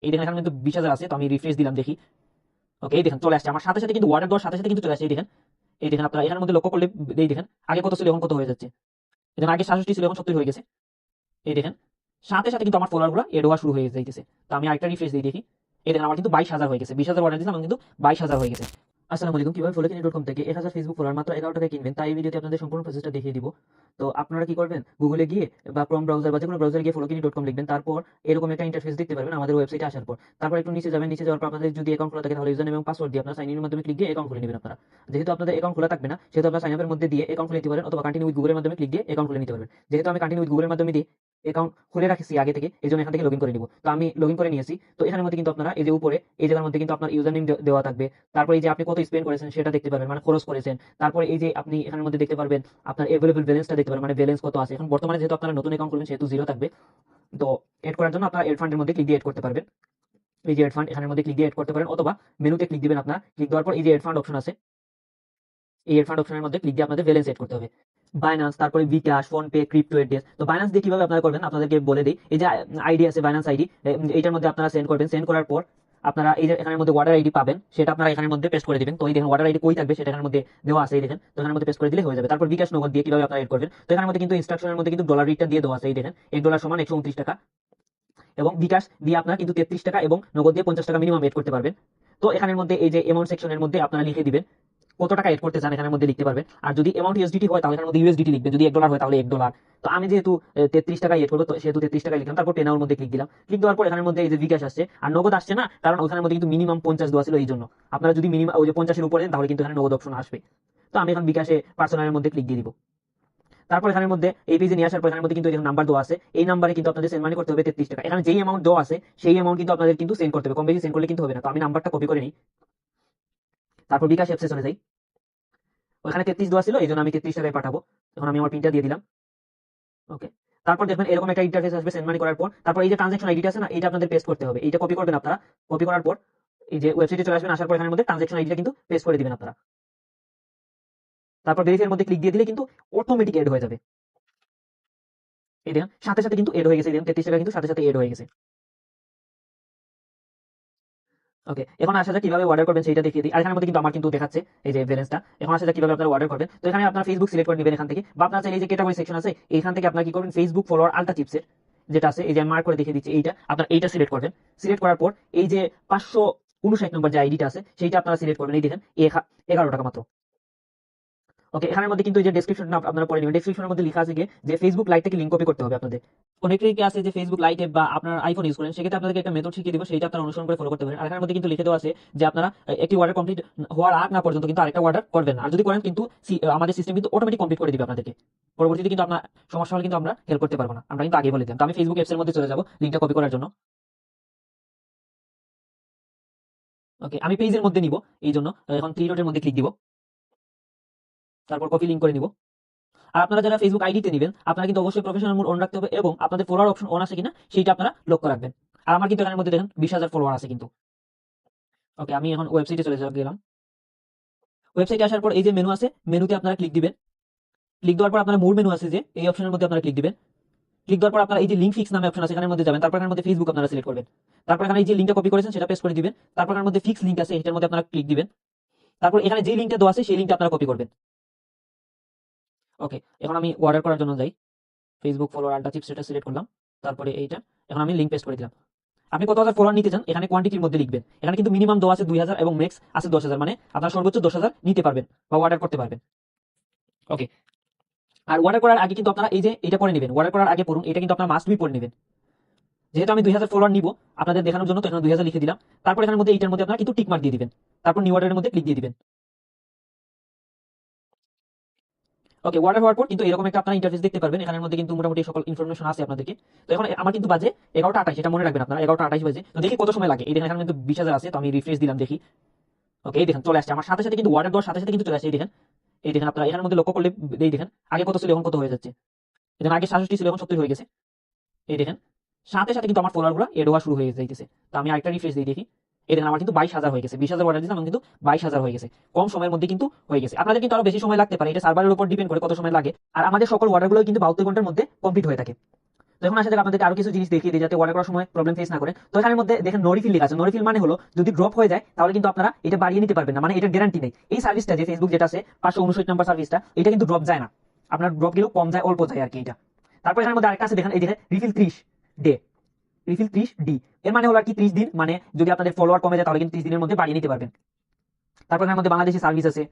এই দেখেন এখানে কিন্তু 20,000 আছে, তো আমি রিফ্রেশ দিলাম দেখি। ওকে, এই দেখেন চলে আসছে আমার সাথে সাথে, কিন্তু ওয়ার্ডার দেওয়ার সাথে সাথে কিন্তু চলে আসছে। এই দেখেন আপনারা এখানের মধ্যে লক্ষ্য করলে এই দেখেন আগে কত ছিল এখন কত হয়ে যাচ্ছে। এই দেখেন আগে 67 ছিল এখন 70 হয়ে গেছে। এই দেখেন সাথে সাথে কিন্তু আমার ফলোয়ার গুলো এড হওয়া শুরু হয়ে যাইতেছে। তো আমি আরেকটা রিফ্রেশ দিয়ে দেখি। এই দেখেন আমার কিন্তু 22,000 হয়ে গেছে। 20,000 অর্ডার দিয়েছিলাম, আমার কিন্তু 22,000 হয়ে গেছে। আসসালামু আলাইকুম। কিভাবে ফলোকিনি.com থেকে 1,000 ফেসবুক ফলোয়ার মাত্র 11 টাকায় কিনবেন, তাই এই ভিডিওতে আপনাদের সম্পূর্ণ প্রসেসটা দেখিয়ে দিব। তো আপনারা কি করবেন, গুগলে গিয়ে বা ক্রোম ব্রাউজার বা যে কোনো ব্রাউজারে গিয়ে ফলোকিনি.com লিখবেন। তারপর এরকম একটা ইন্টারফেস দেখতে পারবেন আমাদের ওয়েবসাইটে আসার পর। তারপর একটু নিচে যাবেন, নিচে যাওয়ার পর আপনাদের যদি অ্যাকাউন্ট খোলা থাকে তাহলে ইউজার নেম এবং পাসওয়ার্ড দিয়ে আপনারা সাইন ইনের মাধ্যমে ক্লিক দিয়ে অ্যাকাউন্ট খুলে নেবেন আপনারা। যেহেতু আপনাদের অ্যাকাউন্ট খোলা থাকবে না, সেহেতু আপনারা সাইন আপের মধ্যে দিয়ে অ্যাকাউন্ট খুলে নিতে পারেন, অথবা কন্টিনিউ উইথ গুগলের মাধ্যমে ক্লিক দিয়ে অ্যাকাউন্ট খুলে নিতে পারবেন। যেহেতু আমি কন্টিনিউ উইথ গুগলের মাধ্যমে দিয়ে অ্যাকাউন্ট খুলে রাখছি আগে থেকে, এই জন্য এখান থেকে লগইন করে নিব। তো আমি লগইন করে নিয়েছি। তো এখানের মধ্যে কিন্তু আপনারা এই যে উপরে এই জায়গার মধ্যে কিন্তু আপনার ইউজার নেম দেওয়া থাকবে। তারপরে এই যে আপনি কত স্পেন্ড করেছেন সেটা দেখতে পারবেন, মানে খরচ করেছেন। তারপরে এই যে আপনি এখানের মধ্যে দেখতে পারবেন আপনার অ্যাভেলেবল ব্যালেন্সটা দেখতে পারবেন, মানে ব্যালেন্স কত আছে এখন বর্তমানে। যেহেতু আপনারা নতুন অ্যাকাউন্ট খুলবেন সেহেতু জিরো থাকবে। তো এড করার জন্য আপনারা এড ফান্ডের মধ্যে ক্লিক দিয়ে এড করতে পারবেন। এই যে এড ফান্ড এখানের মধ্যে ক্লিক দিয়ে এড করতে পারেন, অথবা মেনুতে ক্লিক দিবেন। আপনার ক্লিক দেওয়ার পর এই যে এড ফান্ড অপশন আছে, এই এড ফান্ড অপশনের মধ্যে ক্লিক দিয়ে আপনাদের ব্যালেন্স এড করতে হবে। বাইন্যান্স, তারপরে বিকাশ, ফোন পে, ক্রিপ্টো এড্রেস। তো বাইন্যান্স দিয়ে কিভাবে আপনারা করবেন আপনাদেরকে বলে দিই। এই যে আইডি আছে বাইন্যান্স আইডি, এইটার মধ্যে আপনারা সেন্ড করবেন। সেন্ড করার পর আপনারা এই যে এখানের মধ্যে ওয়াটার আইডি পাবেন, সেটা আপনারা এখানের মধ্যে পেস্ট করে দিবেন। তো এই দেখেন ওয়াটার আইডি কই থাকবে সেটা এখানের মধ্যে দেওয়া আছে, এই দেখেন। তো এখানের মধ্যে পেস্ট করে দিলে হয়ে যাবে। তারপর বিকাশ নগদ দিয়ে কিভাবে আপনারা এড করবেন, তো এখানের মধ্যে কিন্তু ইনস্ট্রাকশনের মধ্যে কিন্তু ডলার রেটটা দিয়ে দেওয়া আছে, এই দেখেন $1 সমান 129 টাকা। এবং বিকাশ দিয়ে আপনারা কিন্তু 33 টাকা এবং নগদ দিয়ে 50 টাকা মিনিমাম এড করতে পারবেন। তো এখানের মধ্যে এই যে অ্যামাউন্ট সেকশনের মধ্যে আপনারা লিখে দিবেন কত টাকা এড করতে চান, এখানের মধ্যে লিখতে পারবেন। আর যদি অ্যামাউন্ট ইউএসডিটি হয় তাহলে এখানের মধ্যে ইউএসডিটি লিখবেন, যদি $1 হয় তাহলে $1। তো আমি যেহেতু 33 টাকা এড করবো, তো সেহেতু 33 টাকা লিখলাম। তারপর পেনাউর মধ্যে ক্লিক দিলাম। ক্লিক দেওয়ার পর এখানের মধ্যে এই যে বিকাশ আসছে, আর নগদ আসছে না, কারণ ওখানের মধ্যে কিন্তু মিনিমাম 50 দেওয়া ছিল, এই জন্য। আপনারা যদি মিনিমাম ওই যে 50-এর উপরে দেন তাহলে কিন্তু এখানে নগদ অপশন আসবে। তো আমি এখন বিকাশে পার্সোনালের মধ্যে ক্লিক দিয়ে দিব। তারপর এখানের মধ্যে এই পেজে নিয়ে আসার পর এখানের মধ্যে কিন্তু এখানে নাম্বার দেওয়া আছে, এই নাম্বারে কিন্তু আপনাদের সেন্ড মানি করতে হবে 33 টাকা। এখানে যেই অ্যামাউন্ট দেওয়া আছে সেই অ্যামাউন্ট কিন্তু আপনাদের কিন্তু সেন্ড করতে হবে, কম বেশি সেন্ড করলে কিন্তু হবে না। তো আমি নাম্বারটা কপি করে নিই, তারপর বিকাশ অ্যাপসে চলে যাই। ওখানে 33 দেওয়া ছিল, এই জন্য আমি 33 টাকায় পাঠাবো। এখন আমি আমার পিনটা দিয়ে দিলাম। ওকে, তারপর দেখবেন এরকম একটা ইন্টারফেস আসবে সেন্ড মানি করার পর। তারপর এই যে ট্রানজাকশন আইডিটা আছে না, এটা আপনাদের পেস্ট করতে হবে। এইটা কপি করবেন আপনারা। কপি করার পর এই যে ওয়েবসাইটে চলে আসবেন, আসার পর এখানের মধ্যে ট্রানজাকশন আইডিটা কিন্তু পেস্ট করে দিবেন আপনারা। তারপর ভেরিফাইয়ের মধ্যে ক্লিক দিয়ে দিলে কিন্তু অটোমেটিক এড হয়ে যাবে। এই দেখেন সাথে সাথে কিন্তু এড হয়ে গেছে, এই দেখেন 33 টাকা কিন্তু সাথে সাথে এড হয়ে গেছে। ওকে, এখন আসা যাক কিভাবে অর্ডার করবেন সেটা দেখিয়ে দিই। আর এখানের মধ্যে কিন্তু আমার কিন্তু দেখাচ্ছে এই যে ব্যালেন্সটা। এখন আসা যাক কিভাবে আপনারা অর্ডার করবেন। তো এখানে আপনারা ফেসবুক সিলেক্ট করে নেবেন এখান থেকে, বা আপনার চাইলে এই যে ক্যাটাগরি সেকশন আছে এখান থেকে আপনারা কি করবেন, ফেসবুক ফলোয়ার আলট্রা চিপসের যেটা আছে, এই যে আমি মার্ক করে দেখিয়ে দিচ্ছি, এইটা আপনারা এইটা সিলেক্ট করবেন। সিলেক্ট করার পর এই যে 559 নম্বর যে আইডিটা আছে সেইটা আপনারা সিলেক্ট করবেন। এই দেখেন 11 টাকা মাত্র। ওকে, এখানের মধ্যে কিন্তু এই যে ডেসক্রিপশনটা আপনারা পড়ে নেবেন। ডেসক্রিপশনের মধ্যে লেখা আছে যে ফেসবুক লাইট থেকে লিঙ্ক কপি করতে হবে আপনাদের। অনেকেই কি আছে যে ফেসবুক লাইট বা আপনার আইফোন ইউজ করেন, সেক্ষেত্রে আপনাদেরকে একটা মেথড শিখিয়ে দিব, সেইটা আপনারা অনুসরণ করে ফলো করতে পারেন। আর এখানের মধ্যে কিন্তু লিখে দেওয়া আছে যে আপনারা একটি অর্ডার কমপ্লিট হওয়ার আগ না পর্যন্ত কিন্তু আরেকটা অর্ডার করবেন না। আর যদি করেন কিন্তু আমাদের সিস্টেম কিন্তু অটোমেটিক কমপ্লিট করে দিবে আপনাদেরকে। পরবর্তীতে কিন্তু আপনার সমস্যা হলে কিন্তু আমরা হেল্প করতে পারবো না, আমরা কিন্তু আগে বলে দিলাম। তো আমি ফেসবুক অ্যাপসের মধ্যে চলে যাবো লিঙ্কটা কপি করার জন্য। ওকে, আমি পেজের মধ্যে নিব, এই জন্য এখন থ্রি ডটের মধ্যে ক্লিক দিব, তারপর কপি লিঙ্ক করে নিব। আর আপনারা যারা ফেসবুক আইডিতে নেবেন আপনারা কিন্তু অবশ্যই প্রফেশনাল মোড অন রাখতে হবে, এবং আপনাদের ফলোয়ার অপশন অন আছে কিনা সেইটা আপনারা লক্ষ্য রাখবেন। আর আমার কিন্তু এখানের মধ্যে দেখেন 20,000 ফলোয়ার আছে কিন্তু। ওকে, আমি এখন ওয়েবসাইটে চলে গেলাম। ওয়েবসাইটে আসার পর এই যে মেনু আছে, মেনুতে আপনারা ক্লিক দিবেন। ক্লিক দেওয়ার পর আপনারা মোর মেনু আছে যে এই অপশনের মধ্যে আপনারা ক্লিক দিবেন। ক্লিক দেওয়ার পর আপনারা এই যে লিঙ্ক ফিক্স নামে অপশন আছে এখানের মধ্যে যাবেন। তারপর এখানের মধ্যে ফেসবুক আপনারা সিলেক্ট করবেন। তারপর এখানে এই যে লিঙ্কটা কপি করেছেন সেটা পেস্ট করে দিবেন। তারপর এখানের মধ্যে ফিক্স লিঙ্ক আছে এটার মধ্যে আপনারা ক্লিক দিবেন। তারপর এখানে যে লিঙ্কটা দেওয়া আছে সেই লিঙ্কটা আপনারা কপি করবেন। ওকে, এখন আমি অর্ডার করার জন্য যাই। ফেসবুক ফলোয়ার আলট্রা চিপস এটা সিলেক্ট করলাম। তারপরে এইটা এখন আমি লিঙ্ক পেস্ট করে দিলাম। আপনি কত হাজার ফলোয়ার নিতে চান এখানে কোয়ান্টিটির মধ্যে লিখবেন। এখানে কিন্তু মিনিমাম দেওয়া আছে 2,000 এবং ম্যাক্স আছে 10,000, মানে আপনার সর্বোচ্চ 10,000 নিতে পারবেন বা অর্ডার করতে পারবেন। ওকে, আর অর্ডার করার আগে কিন্তু আপনারা এই যে এটা পড়ে নেবেন, অর্ডার করার আগে পড়ুন, এটা কিন্তু আপনার মাস্ট বি পড়ে নেবেন। যেহেতু আমি 2,000 ফলোয়ার নিব আপনাদের দেখানোর জন্য, তো এখানে 2,000 লিখে দিলাম। তারপর এখানের মধ্যে এইটার মধ্যে আপনারা কিন্তু টিক মার্ক দিয়ে দিবেন। তারপর নিউ অর্ডারের মধ্যে ক্লিক দিয়ে দিবেন। ওকে, অর্ডার হওয়ার পর কিন্তু এরকম একটা আপনারা ইন্টারফেস দেখতে পারবেন। এখানের মধ্যে কিন্তু মোটামুটি সকল ইনফরমেশন আছে আপনাদেরকে। তো এখন আমার কিন্তু বাজে 11টা 28, এটা মনে রাখবেন আপনারা, 11টা 28 বাজে। তো দেখি কত সময় লাগে। এই দেখেন এখানে কিন্তু 20,000 আছে, তো আমি রিফ্রেশ দিলাম দেখি। ওকে, এই দেখেন চলে আসছে আমার সাথে সাথে, কিন্তু অর্ডার দেওয়ার সাথে সাথে কিন্তু চলে আসছে। এই দেখেন আপনারা এখানের মধ্যে লক্ষ্য করলে এই দেখেন আগে কত ছিল এখন কত হয়ে যাচ্ছে। এই দেখেন আগে 67 ছিল এখন 70 হয়ে গেছে। এই দেখেন সাথে সাথে কিন্তু আমার ফলোয়ার গুলো এড হওয়া শুরু হয়ে যাইতেছে। তো আমি আরেকটা রিফ্রেশ দিয়ে দেখি। এই দেখেন আমার কিন্তু 22,000 হয়ে গেছে। 20,000 অর্ডার দিয়েছিলাম, কিন্তু 22,000 হয়ে গেছে। কম সময়ের মধ্যে কিন্তু হয়ে গেছে। আপনাদের কিন্তু আরো বেশি সময় লাগতে পারে, এটা সার্ভারের উপর ডিপেন্ড করে কত সময় লাগে। আর আমাদের সকল অর্ডার গুলো কিন্তু 72 ঘন্টার মধ্যে কমপ্লিট হয়ে থাকে। তো এখন আসলে আপনাদেরকে আরো কিছু জিনিস দেখিয়ে দিই যাতে অর্ডার করার সময় প্রবলেম ফেস না করে। তো এখানের মধ্যে দেখেন নো রিফিল লেখা আছে। নো রিফিল মানে হলো যদি ড্রপ হয়ে যায় তাহলে কিন্তু আপনারা এটা বাড়িয়ে নিতে পারবেন না, মানে এটা গ্যারান্টি নেই। এই সার্ভিসটা যে ফেসবুক যেটা আছে 559 নম্বর সার্ভিসটা, এটা কিন্তু ড্রপ যায় না, আপনার ড্রপ গেলেও কম যায়, অল্প যায় আর কি এটা। তারপর এখানের মধ্যে আরেকটা আছে দেখেন, এই দেখেন রিফিল 30 ডে, রিফিল 30 ডি, এর মানে হলো আর কি 30 দিন, মানে যদি আপনাদের ফলোয়ার কমে যায় তাহলে কিন্তু 30 দিনের মধ্যে বাড়িয়ে নিতে পারবেন। তারপর এখানের মধ্যে বাংলাদেশি সার্ভিস আছে,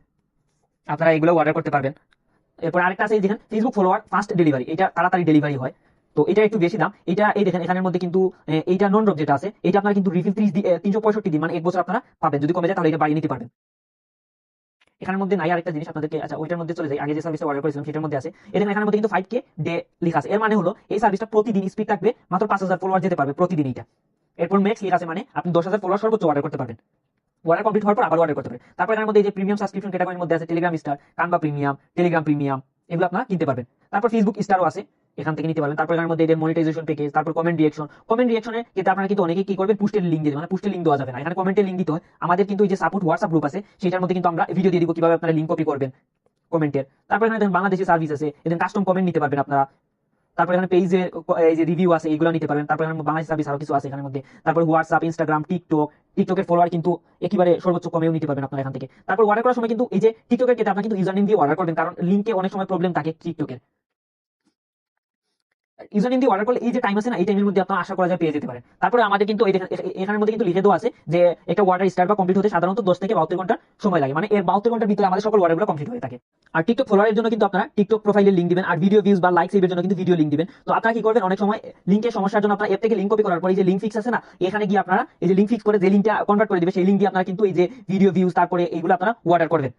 আপনারা এগুলো অর্ডার করতে পারবেন। এরপর আরেকটা আছে এই দেখেন ফেসবুক ফলোয়ার ফাস্ট ডেলিভারি, এটা তাড়াতাড়ি ডেলিভারি হয়, তো এটা একটু বেশি দাম। এটা এই দেখেন এখানের মধ্যে কিন্তু এইটা নন ড্রপ যেটা আছে, এটা আপনারা কিন্তু রিফিল 365 দিন মানে 1 বছর আপনারা পাবেন, যদি কমে যায় তাহলে এটা বাড়িয়ে নিতে পারবেন। এখানের মধ্যে নাই আরেকটা জিনিস আপনাদেরকে, আচ্ছা ওইটার মধ্যে চলে যাই, আগে যে সার্ভিসটা অর্ডার করেছিলাম সেটার মধ্যে আছে, এখানের মধ্যে কিন্তু 5K ডে লেখা আছে। এর মানে হলো এই সার্ভিসটা প্রতিদিন স্পিড থাকবে, মাত্র 5000 ফলোয়ার যেতে পারবে প্রতিদিন এটা। এরপর ম্যাক্স লেখা আছে, মানে আপনি 10,000 ফলোয়ার সর্বোচ্চ অর্ডার করতে পারবেন, অর্ডার কমপ্লিট হওয়ার পর আবার অর্ডার করতে পারবেন। তারপর এর মধ্যে এই যে প্রিমিয়াম সাবস্ক্রিপশন ক্যাটাগরির মধ্যে আছে Telegram star, Canva premium, Telegram premium, এগুলো আপনারা কিনতে পারবেন। তারপর ফেসবুক স্টারও আছে, এখান থেকে নিতে পারবেন। তারপর এর মধ্যে এদের মনিটাইজেশন প্যাকেজ, তারপর কমেন্ট রিঅ্যাকশনের ক্ষেত্রে আপনারা কিন্তু অনেকেই কি করবেন, পুস্টের লিঙ্ক দিয়ে দেবেন, মানে পুস্টের লিঙ্ক দেওয়া যাবে না, এখানে কমেন্টের লিঙ্ক দিতে হয়। আমাদের কিন্তু এই যে সাপোর্ট হোয়াটসঅ্যাপ গ্রুপ আছে সেটার মধ্যে কিন্তু আমরা ভিডিও দিয়ে দিব কিভাবে আপনারা লিঙ্ক কপি করবেন কমেন্টের। তারপর এখানে দেখেন বাংলাদেশি সার্ভিস আছে, এদের কাস্টম কমেন্ট নিতে পারবেন আপনারা। তারপর এখানে পেজে এই যে রিভিউ আছে এগুলো নিতে পারবেন। তারপর এখানে বাংলাদেশ সার্ভিস আরো কিছু আছে এখানের মধ্যে। তারপর হোয়াটসঅ্যাপ, ইনস্টাগ্রাম, টিকটকের ফলোয়ার কিন্তু একেবারে সর্বোচ্চ কমেও নিতে পারবেন আপনারা এখান থেকে। তারপর অর্ডার করার সময় কিন্তু এই যে টিকটকের ক্ষেত্রে আপনারা কিন্তু ইউজার নেম দিয়ে অর্ডার করবেন, কারণ লিঙ্কে অনেক সময় প্রবলেম থাকে টিকটকের। ইউজার নেম দিয়ে অর্ডার করলে এই যে টাইম আছে না, এই টাইমের মধ্যে আপনারা আশা করা যায় পেয়ে যেতে পারেন। তারপরে আমাদের কিন্তু এখানের মধ্যে কিন্তু লিখে দেওয়া আছে যে একটা অর্ডার স্টার্ট বা কমপ্লিট হতে সাধারণত 10 থেকে 72 ঘন্টা সময় লাগে, মানে এর 72 ঘন্টার ভিতরে আমাদের সকল অর্ডারগুলো কমপ্লিট হয়ে থাকে। আর টিকটক ফলোয়ারের জন্য কিন্তু আপনারা টিকটক প্রোফাইলের লিঙ্ক দিবেন, আর ভিডিও ভিউজ বা লাইক সেভের জন্য কিন্তু ভিডিও লিঙ্ক দিবেন। তো আপনারা কি করবেন, অনেক সময় লিঙ্কের সমস্যার জন্য আপনারা এর থেকে লিঙ্ক কপি করার পর এই যে লিঙ্ক ফিক্স আছে না, এখানে গিয়ে আপনারা এই যে লিঙ্ক ফিক্স করে যে লিঙ্কটা কনভার্ট করে দিবে সেই লিঙ্ক দিয়ে আপনারা কিন্তু এই যে ভিডিও ভিউজ তারপরে এইগুলো আপনারা অর্ডার করবেন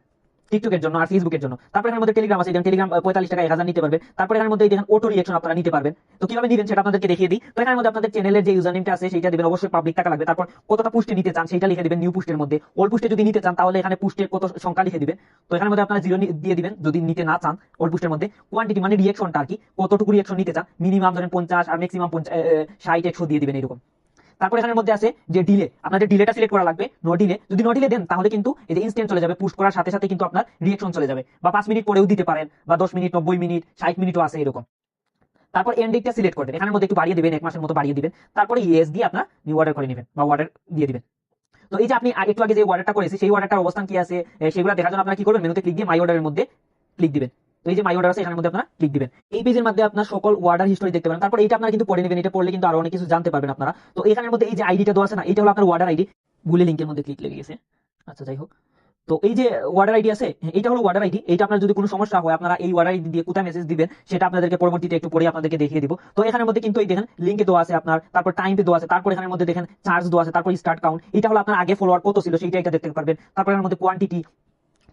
টিকটকের জন্য আর ফেসবুকের জন্য। তারপর এর মধ্যে টেলিগ্রাম আছে, টেলিগ্রাম 45 টাকা 1000 নিতে পারবেন। তারপর এর মধ্যে দেখেন অটো রিঅ্যাকশন আপনারা নিতে পারবেন। তো কিভাবে নেবেন সেটা আপনাদেরকে দেখিয়ে দিই। তো এর মধ্যে আপনাদের চ্যানেলের যে ইউজার নেমটা আছে সেটা দিবেন, অবশ্যই পাবলিক টাকা লাগবে। তারপর কতটা পোস্টে নিতে চান সেটা লিখে দিবেন নিউ পোস্টের মধ্যে। ওল্ড পোস্টে যদি নিতে চান তাহলে এখানে পোস্টের কত সংখ্যা লিখে দিবেন। তো এখানের মধ্যে আপনারা 0 দিয়ে দিবেন যদি নিতে না চান। ওল্ড পোস্টের মধ্যে কোয়ান্টিটি মানে রিঅ্যাকশনটা আর কি, কতটুকু রিঅ্যাকশন নিতে চান, মিনিমাম ধরেন 50 আর ম্যাক্সিমাম 60 100 দিয়ে দিবেন এরকম। তারপর এখানের মধ্যে আছে যে ডিলে, আপনাদের ডিলেটা সিলেক্ট করা লাগবে, নো ডিলে। যদি নো ডিলে দেন তাহলে কিন্তু এই যে ইনস্ট্যান্ট চলে যাবে, পোস্ট করার সাথে সাথে কিন্তু আপনার রিঅ্যাকশন চলে যাবে, বা 5 মিনিট পরেও দিতে পারেন, বা 10 মিনিট, 90 মিনিট, 60 মিনিটও আছে এরকম। তারপর এন্ড ডেটটা সিলেক্ট করবেন, এখানের মধ্যে একটু বাড়িয়ে দিবেন, 1 মাসের মতো বাড়িয়ে দিবেন। তারপরে ইয়েস দিয়ে আপনারা নিউ অর্ডার করে নেবেন বা অর্ডার দিয়ে দিবেন। তো এই যে আপনি একটু আগে যে অর্ডারটা করেছি সেই অর্ডারটার অবস্থান কি আছে সেগুলো দেখার জন্য আপনারা কি করবেন, মেনুতে ক্লিক দিয়ে মাই অর্ডারের মধ্যে ক্লিক দিবেন। তো এই যে মাই অর্ডার আছে এখানের মধ্যে আপনারা ক্লিক দিবেন। এই পেজের মধ্যে আপনার সকল অর্ডার হিস্টরি দেখতে পারেন। তারপর এটা আপনারা কিন্তু পড়ে নেবেন, এটা পড়লে কিন্তু আরো অনেক কিছু জানতে পারবেন আপনারা। তো এখানের মধ্যে এই যে আইডিটা দেওয়া আছে না, এটা হলো আপনার অর্ডার আইডি। ভুলে লিংকের মধ্যে ক্লিক লেগে গেছে, আচ্ছা যাই হোক। তো এই যে অর্ডার আইডি আছে, এটা হলো অর্ডার আইডি। এটা আপনার যদি কোনো সমস্যা হয় আপনারা এই অর্ডার আইডি দিয়ে কোথায় মেসেজ দিবেন সেটা আপনাদেরকে পরবর্তীতে একটু পরে আপনাদেরকে দেখিয়ে দিব। তো এখানের মধ্যে কিন্তু এই দেখেন লিংকে দেওয়া আছে আপনার, তারপর টাইমে দেওয়া আছে, তারপর এখানের মধ্যে দেখেন চার্জ দেওয়া আছে, তারপর স্টার্ট কাউন্ট, এটা হলো আপনার আগে ফলোয়ার কত ছিল সেইটা এটা দেখতে পারবেন। তারপর এর মধ্যে কোয়ান্টিটি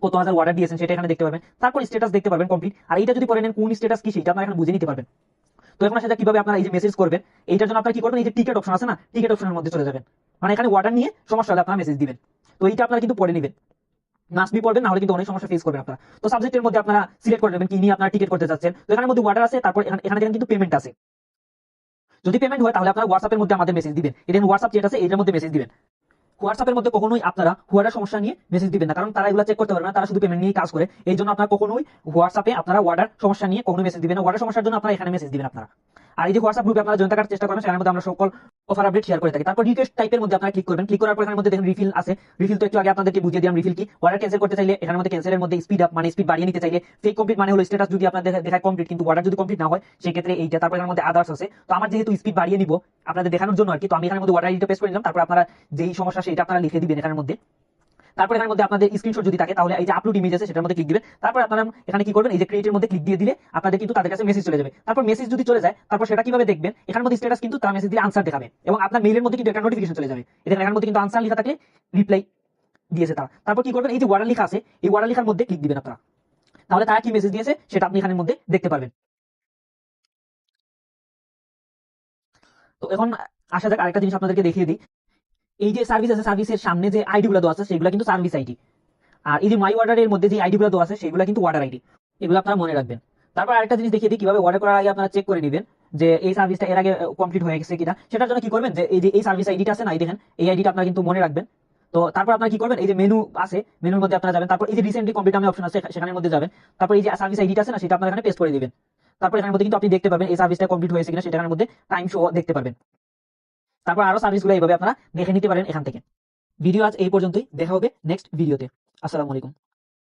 কত হাজার অর্ডার দিয়েছেন সেটা এখানে দেখতে পারবেন। তারপর স্ট্যাটাস দেখতে পারবেন কমপ্লিট। আর এইটা যদি পরে নেন কোন স্ট্যাটাস কি সেটা আপনারা এখানে বুঝে নিতে পারবেন। তো এখন সেটা কিভাবে আপনারা এই যে মেসেজ করবেন, এইটার জন্য আপনারা কি করবেন, এই যে টিকেট অপশন আছে না, টিকেট অপশনের মধ্যে চলে যাবেন, মানে এখানে অর্ডার নিয়ে সমস্যা হলে আপনারা মেসেজ দিবেন। তো এইটা আপনারা কিন্তু পড়ে নেবেন, মাস্ট বি পড়বেন, না হলে কিন্তু অনেক সমস্যা ফেস করবেন আপনারা। তো সাবজেক্টের মধ্যে আপনারা সিলেক্ট করে নেবেন কি নিয়ে আপনারা টিকেট করতে যাচ্ছেন। তো এখানের মধ্যে অর্ডার আছে, তারপর এখানে দেখেন কিন্তু পেমেন্ট আছে। যদি পেমেন্ট হয় তাহলে আপনারা হোয়াটসঅ্যাপের মধ্যে আমাদের মেসেজ দিবেন, এটা হোয়াটসঅ্যাপ চ্যাট আছে এটার মধ্যে মেসেজ দিবেন। হোয়াটসঅ্যাপের মধ্যে কখনোই আপনারা হুয়ারের সমস্যা নিয়ে মেসেজ দিবেন না, কারণ তারা এগুলো চেক করতে পারবে না, তারা শুধু পেমেন্ট নিয়ে কাজ করে। এই জন্য আপনারা কখনোই হোয়াটসঅ্যাপে আপনারা অর্ডার সমস্যা নিয়ে কখনো মেসেজ দিবেন না। অর্ডার সমস্যার জন্য আপনারা এখানে মেসেজ দিবেন আপনারা। আর এই যে হোয়াটসঅ্যাপ গ্রুপে আপনারা জয়েন থাকার চেষ্টা করবেন, সেখানের মধ্যে আমরা সকল অফার আপডেট শেয়ার করে থাকি। তারপর রিকোয়েস্ট টাইপের মধ্যে আপনারা ক্লিক করবেন, ক্লিক করার পর এখানের মধ্যে দেখেন রিফিল আছে। রিফিল তো একটু আগে আপনাদেরকে বুঝিয়ে দিলাম রিফিল কি। অর্ডার ক্যান্সেল করতে চাইলে এখানের মধ্যে ক্যান্সেলের মধ্যে স্পিড আপ মানে স্পিড বাড়িয়ে নিতে চাইলে, ফেক কমপ্লিট মানে হলো স্ট্যাটাস যদি আপনাদের দেখায় কমপ্লিট কিন্তু অর্ডার যদি কমপ্লিট না হয় সেই ক্ষেত্রে এইটা। তারপর এখানের মধ্যে আদার্স আছে। তো আমার যেহেতু স্পিড বাড়িয়ে নিব আপনাদের দেখানোর জন্য আর কি, তো আমি এখানের মধ্যে অর্ডার আইডিটা পেস্ট করে নিলাম। তারপর আপনারা যেই সমস্যা সেটা আপনারা লিখে দিবেন এখানের মধ্যে। তারপর এখানের মধ্যে আপনাদের স্ক্রিনশট যদি থাকে তাহলে এই যে আপলোড ইমেজ আছে সেটার মধ্যে ক্লিক দিবেন। তারপর আপনারা এখানে কি করবেন, এই যে ক্রিয়েটের মধ্যে ক্লিক দিয়ে দিলে আপনাদের কিন্তু তাদের কাছে মেসেজ চলে যাবে। তারপর মেসেজ যদি চলে যায় তারপর সেটা কিভাবে দেখবেন, এখানের মধ্যে স্ট্যাটাস কিন্তু তারা মেসেজ দিলে আনসার দেখাবে এবং আপনার মেইলের মধ্যে কিন্তু একটা নোটিফিকেশন চলে যাবে। এখানে এখানের মধ্যে কিন্তু আনসার লেখা থাকলে রিপ্লাই দিয়েছে তারা। তারপর কি করবেন, এই যে ওয়ার্ডার লেখা আছে এই ওয়ার্ডার লেখার মধ্যে ক্লিক দিবেন আপনারা, তাহলে তারা কি মেসেজ দিয়েছে সেটা আপনি এখানের মধ্যে দেখতে পারবেন। তো এখন আসা যাক আরেকটা জিনিস আপনাদেরকে দেখিয়ে দিই। এই যে সার্ভিস আছে সার্ভিসের সামনে যে আইডি গুলো দেওয়া আছে সেগুলো কিন্তু সার্ভিস আইডি, আর এই যে মাই অর্ডারের মধ্যে যে আইডি গুলো দেওয়া আছে সেগুলো কিন্তু অর্ডার আইডি, এগুলো আপনারা মনে রাখবেন। তারপর আরেকটা জিনিস দেখিয়ে দিই কিভাবে অর্ডার করার আগে আপনারা চেক করে নেবেন যে এই সার্ভিসটা এর আগে কমপ্লিট হয়ে গেছে কিনা। সেটার জন্য কি করবেন, যে এই যে এই সার্ভিস আইডিটা আছে না, এই দেখেন এই আইডিটা আপনারা কিন্তু মনে রাখবেন। তো তারপর আপনারা কি করবেন, এই যে মেনু আছে মেনুর মধ্যে আপনারা যাবেন, তারপর এই যে রিসেন্টলি কমপ্লিট নামে অপশন আছে সেখানের মধ্যে যাবেন। তারপর এই যে সার্ভিস আইডিটা আছে না সেটা আপনারা এখানে পেস্ট করে দিবেন। তারপর এখানের মধ্যে কিন্তু আপনি দেখতে পাবেন এই সার্ভিসটা কমপ্লিট হয়েছে কিনা, সেটার মধ্যে টাইম শো দেখতে পারবেন। তারপর আরো সার্ভিসগুলো এইভাবে আপনারা দেখে নিতে পারেন এখান থেকে। ভিডিও আজ এই পর্যন্তই, দেখা হবে নেক্সট ভিডিওতে। আসসালামু আলাইকুম।